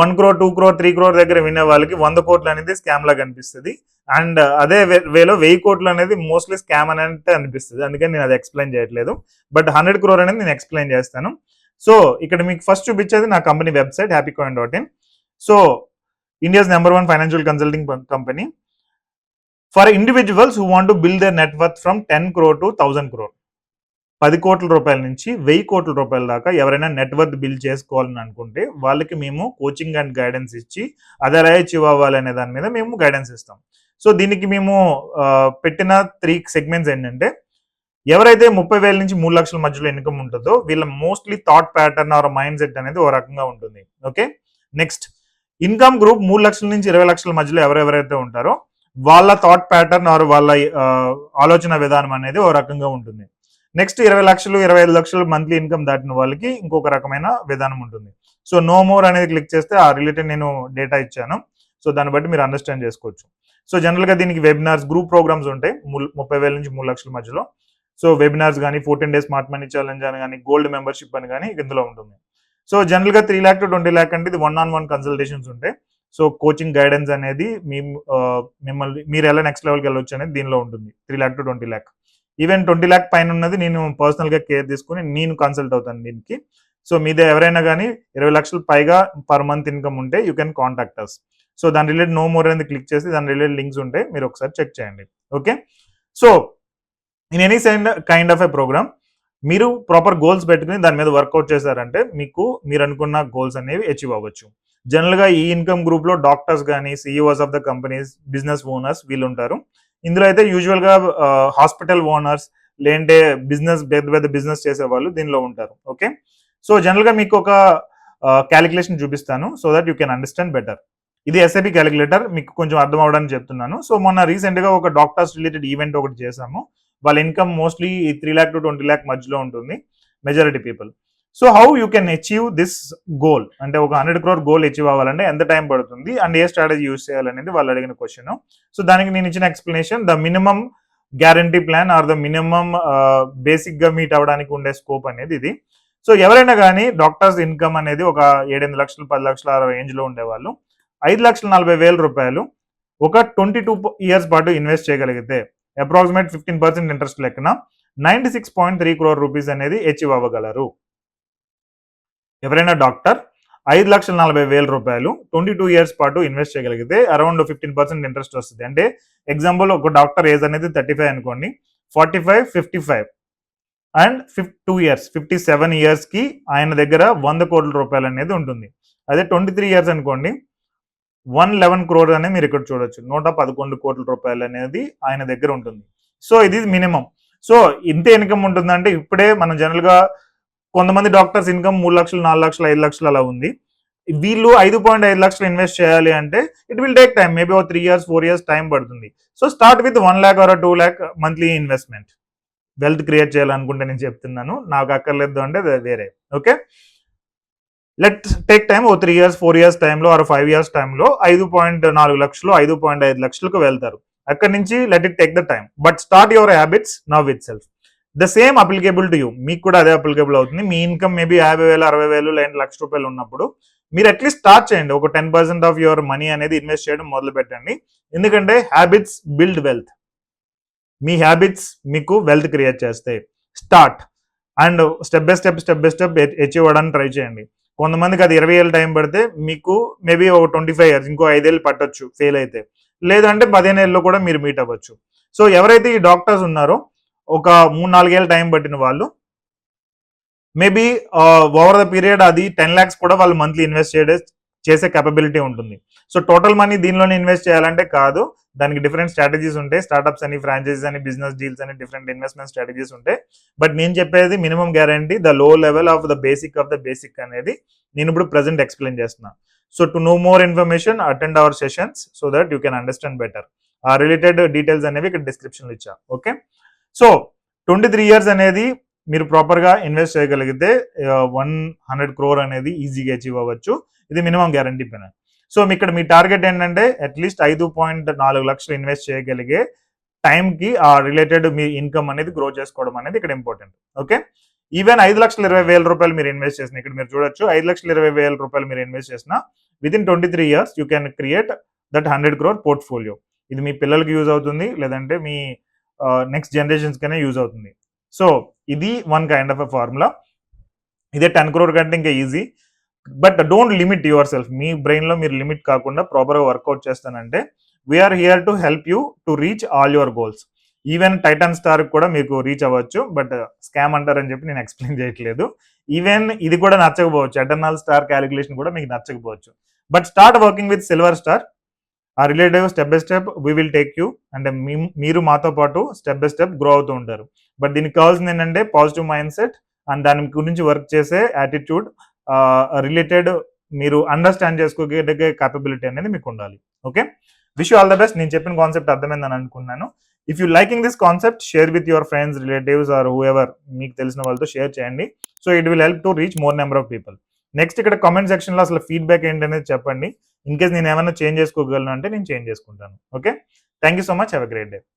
1 crore 2 crore 3 crore దగ్గర వినే వాళ్ళకి 100 కోట్లు అనేది స్కామ్ లాగా అనిపిస్తుంది. అండ్ అదే వేలో 1000 కోట్లు అనేది మోస్ట్లీ స్కామ్ అని అంటే అనిపిస్తుంది. అందుకని నేను అది ఎక్స్ప్లెయిన్ చేయట్లేదు. బట్ 100 crore అనేది నేను ఎక్స్ప్లెయిన్ చేస్తాను. సో ఇక్కడ మీకు ఫస్ట్ చూపించేది నా company website happycoin.in. So India's #1 financial consulting company for individuals who want to build there net worth from 10 crore to 1000 crore. 10 కోట్ల రూపాయల నుంచి 1000 కోట్ల రూపాయల దాకా ఎవరైనా నెట్వర్త్ బిల్డ్ చేసుకోవాలని అనుకుంటే వాళ్ళకి మేము కోచింగ్ అండ్ గైడెన్స్ ఇచ్చి అది ఎలా అచీవ్ అవ్వాలి అనే దాని మీద మేము గైడెన్స్ ఇస్తాం. సో దీనికి మేము పెట్టిన 3 సెగ్మెంట్స్ ఏంటంటే, ఎవరైతే 30,000 నుంచి 3 లక్షల మధ్యలో ఇన్కమ్ ఉంటుందో వీళ్ళ mostly thought pattern or mindset అనేది ఓ రకంగా ఉంటుంది. ఓకే, నెక్స్ట్ ఇన్కమ్ గ్రూప్ 3 లక్షల నుంచి 20 లక్షల మధ్యలో ఎవరెవరైతే ఉంటారో వాళ్ళ థాట్ ప్యాటర్న్ ఆర్ వాళ్ళ ఆలోచన విధానం అనేది ఓ రకంగా ఉంటుంది. నెక్స్ట్ 20 లక్షలు 25 లక్షలు మంత్లీ ఇన్కమ్ దాటిన వాళ్ళకి ఇంకొక రకమైన విధానం ఉంటుంది. సో నో మోర్ అనేది క్లిక్ చేస్తే ఆ రిలేటెడ్ నేను డేటా ఇచ్చాను. సో దాన్ని బట్టి మీరు అండర్స్టాండ్ చేసుకోవచ్చు. సో జనరల్గా దీనికి వెబినార్స్, గ్రూప్ ప్రోగ్రామ్స్ ఉంటాయి 30,000 నుంచి 3 లక్షల మధ్యలో. సో వెబినార్స్ కానీ 14 days స్మార్ట్ మనీ ఛాలెంజ్ అని కానీ గోల్డ్ మెంబర్షిప్ అని కానీ ఇందులో ఉంటుంది. సో జనరల్గా 3 lakh to 20 lakh అంటే ఇది 1-on-1 కన్సల్టేషన్స్ ఉంటాయి. సో కోచింగ్ గైడెన్స్ అనేది మిమ్మల్ని మీరు ఎలా నెక్స్ట్ లెవెల్కి వెళ్ళొచ్చు అనేది దీనిలో ఉంటుంది. 3 lakh to 20 lakh. Even 20 lakh పైన ఉన్నది నేను పర్సనల్గా కేర్ తీసుకుని నేను కన్సల్ట్ అవుతాను దీనికి. సో మీదే ఎవరైనా కానీ 20 లక్షలు పైగా పర్ మంత్ ఇన్కమ్ ఉంటే you can contact us. So దాని రిలేటెడ్ నో మోర్ అనేది క్లిక్ చేసి దాని రిలేటెడ్ లింక్స్ ఉంటాయి, మీరు ఒకసారి చెక్ చేయండి. Okay, so in any kind of a programme మీరు ప్రాపర్ గోల్స్ పెట్టుకుని దాని మీద వర్కౌట్ చేశారంటే మీరు అనుకున్న గోల్స్ అనేవి అచీవ్ అవ్వచ్చు. జనరల్గా ఈ ఇన్కమ్ గ్రూప్లో డాక్టర్స్ కానీ CEOs of the companies, business owners వీళ్ళు ఉంటారు. ఇందులో అయితే యూజువల్గా హాస్పిటల్ ఓనర్స్ లేదంటే పెద్ద పెద్ద బిజినెస్ చేసే వాళ్ళు దీనిలో ఉంటారు. ఓకే, సో జనరల్గా మీకు ఒక క్యాలిక్యులేషన్ చూపిస్తాను so that you can understand better. ఇది ఎస్ఐపి క్యాలిక్యులేటర్, మీకు కొంచెం అర్థం అవడానికి చెప్తున్నాను. సో మొన్న రీసెంట్గా ఒక డాక్టర్స్ రిలేటెడ్ ఈవెంట్ ఒకటి చేశాము. వాళ్ళ income mostly 3 lakh to 20 lakh మధ్యలో ఉంటుంది majority people. So how you can achieve this goal అంటే ఒక 100 crore గోల్ అచీవ్ అవ్వాలంటే ఎంత టైం పడుతుంది అండ్ ఏ స్ట్రాటజీ యూజ్ చేయాలనేది వాళ్ళు అడిగిన క్వశ్చన్. సో దానికి నేను ఇచ్చిన explanation, the minimum guarantee plan or the minimum basic గా మీట్ అవ్వడానికి ఉండే స్కోప్ అనేది ఇది. సో ఎవరైనా కానీ డాక్టర్స్ ఇన్కమ్ అనేది ఒక 7-8 లక్షలు 10 లక్షల రేంజ్ లో ఉండేవాళ్ళు 5,40,000 రూపాయలు ఒక 22 years పాటు ఇన్వెస్ట్ చేయగలిగితే అప్రాక్సిమేట్ 15% ఇంట్రెస్ట్ లెక్కన 96.3 crore రూపీస్ అనేది అచీవ్ అవ్వగలరు. ఎవరైనా డాక్టర్ 5,40,000 రూపాయలు 22 years పాటు ఇన్వెస్ట్ చేయగలిగితే అరౌండ్ 15% ఇంట్రెస్ట్ వస్తుంది. అంటే ఎగ్జాంపుల్ ఒక డాక్టర్ ఏజ్ అనేది 35 అనుకోండి, 45, 55 అండ్ 2 years 57 years కి ఆయన దగ్గర 100 కోట్ల రూపాయలు అనేది ఉంటుంది. అదే 23 years అనుకోండి 111 crore అనేది మీరు ఇక్కడ చూడొచ్చు, 111 కోట్ల రూపాయలు అనేది ఆయన దగ్గర ఉంటుంది. సో ఇది మినిమం. సో ఇంత ఇన్కమ్ ఉంటుందంటే ఇప్పుడే మనం జనరల్గా కొంతమంది డాక్టర్స్ ఇన్కమ్ 3 లక్షలు 4 లక్షలు 5 లక్షలు అలా ఉంది. వీళ్ళు 5.5 లక్షలు ఇన్వెస్ట్ చేయాలి అంటే it will take time, maybe 3 years 4 years time పడుతుంది. So start with 1 lakh or 2 lakh monthly investment. Wealth create చేయాలనుకుంటే నేను చెప్తున్నాను, నాకు అక్కర్లేదు అంటే వేరే. Okay, let take time 3 years 4 years టైంలో ఆర్ 5 years టైంలో 5.4 లక్షలు 5.5 లక్షలకు వెళ్తారు. అక్కడి నుంచి let it take the time, but start your habits now it self. The same applicable to you, మీకు కూడా అదే అప్లికేబుల్ అవుతుంది. మీ ఇన్కమ్ మేబీ 50,000 60,000 లేదంటే 1,00,000 రూపాయలు ఉన్నప్పుడు మీరు అట్లీస్ట్ స్టార్ట్ చేయండి. ఒక 10% ఆఫ్ యువర్ మనీ అనేది ఇన్వెస్ట్ చేయడం మొదలు పెట్టండి. ఎందుకంటే హ్యాబిట్స్ బిల్డ్ వెల్త్. మీ హ్యాబిట్స్ మీకు వెల్త్ క్రియేట్ చేస్తాయి. Start and step by step achieve అవ్వడానికి ట్రై చేయండి. కొంతమందికి అది 20 ఏళ్ళు టైం పడితే మీకు మేబీ ఒక 25 ఇయర్స్, ఇంకో 5 ఏళ్ళు పట్టొచ్చు ఫెయిల్ అయితే. లేదంటే 15 ఏళ్ళలో కూడా మీరు మీట్ అవ్వచ్చు. సో ఎవరైతే ఈ డాక్టర్స్ ఉన్నారో ఒక 3-4 ఏళ్ళు టైం పట్టిన వాళ్ళు మేబీ ఓవర్ ద పీరియడ్ అది 10 lakhs కూడా వాళ్ళు మంత్లీ ఇన్వెస్ట్ చేసే కేపబిలిటీ ఉంటుంది. సో టోటల్ మనీ దీనిలోనే ఇన్వెస్ట్ చేయాలంటే కాదు, దానికి డిఫరెంట్ స్ట్రాటజీస్ ఉంటాయి. స్టార్ట్అప్స్ అని, ఫ్రాంచైజీస్ అని, బిజినెస్ డీల్స్ అని, డిఫరెంట్ ఇన్వెస్ట్మెంట్ స్ట్రాటజీస్ ఉంటాయి. బట్ నేను చెప్పేది minimum guarantee, the low level of the basic అనేది నేను ఇప్పుడు ప్రెసెంట్ ఎక్స్ప్లెయిన్ చేస్తున్నాను. So to know more information attend hour sessions so that you can understand better. ఆ రిలేటెడ్ డీటెయిల్స్ అనేవి ఇక్కడ డిస్క్రిప్షన్లో ఇచ్చా. ఓకే, సో 23 years అనేది మీరు ప్రాపర్గా ఇన్వెస్ట్ చేయగలిగితే 100 crore అనేది ఈజీగా అచీవ్ అవ్వచ్చు. ఇది మినిమం గ్యారంటీ పైన. సో ఇక్కడ మీ టార్గెట్ ఏంటంటే అట్లీస్ట్ 5.4 లక్షలు ఇన్వెస్ట్ చేయగలిగే టైంకి ఆ రిలేటెడ్ మీ ఇన్కమ్ అనేది గ్రో చేసుకోవడం అనేది ఇక్కడ ఇంపార్టెంట్. ఓకే, ఈవెన్ 5,20,000 రూపాయలు మీరు ఇన్వెస్ట్ చేసిన, ఇక్కడ మీరు చూడొచ్చు 5,20,000 రూపాయలు మీరు ఇన్వెస్ట్ చేసిన within 23 years you can create that 100 crore portfolio. ఇది మీ పిల్లలకి యూజ్ అవుతుంది, లేదంటే మీ నెక్స్ట్ జనరేషన్స్ కనే యూజ్ అవుతుంది. సో ఇది one kind of a formula. ఇదే 10 crore కంటే ఇంకా easy. But don't limit yourself. మీ బ్రెయిన్లో మీరు లిమిట్ కాకుండా ప్రాపర్గా వర్కౌట్ చేస్తానంటే we are here to help you to reach all your goals. Even titan star కూడా మీకు రీచ్ అవ్వచ్చు. బట్ స్కామ్ అంటారని చెప్పి నేను ఎక్స్ప్లెయిన్ చేయట్లేదు. ఈవెన్ ఇది కూడా నచ్చకపోవచ్చు, ఎటర్నల్ స్టార్ క్యాలిక్యులేషన్ కూడా మీకు నచ్చకపోవచ్చు. But start working with silver star. ఆ relative step by step we will take you. అంటే మీరు మాతో పాటు స్టెప్ బై స్టెప్ గ్రో అవుతూ ఉంటారు. బట్ దీనికి కావాల్సింది ఏంటంటే పాజిటివ్ మైండ్ సెట్ అండ్ దాని గురించి వర్క్ చేసే యాటిట్యూడ్, రిలేటెడ్ మీరు అండర్స్టాండ్ చేసుకోగలిగే క్యాపబిలిటీ అనేది మీకు ఉండాలి. Okay, wish you all the best. నేను చెప్పిన కాన్సెప్ట్ అర్థమైందని అనుకున్నాను. If you liking this concept, share with your friends, relatives or whoever, మీకు తెలిసిన వాళ్ళతో షేర్ చేయండి. So it will help to reach more number of people. Next ఇక్కడ కామెంట్ సెక్షన్లో అసలు ఫీడ్బ్యాక్ ఏంటనేది చెప్పండి. ఇన్ కేస్ నేను ఏమైనా చేంజ్ చేసుకోగలను అంటే నేను చేంజ్ చేసుకుంటాను. Okay, thank you so much. Have a great day.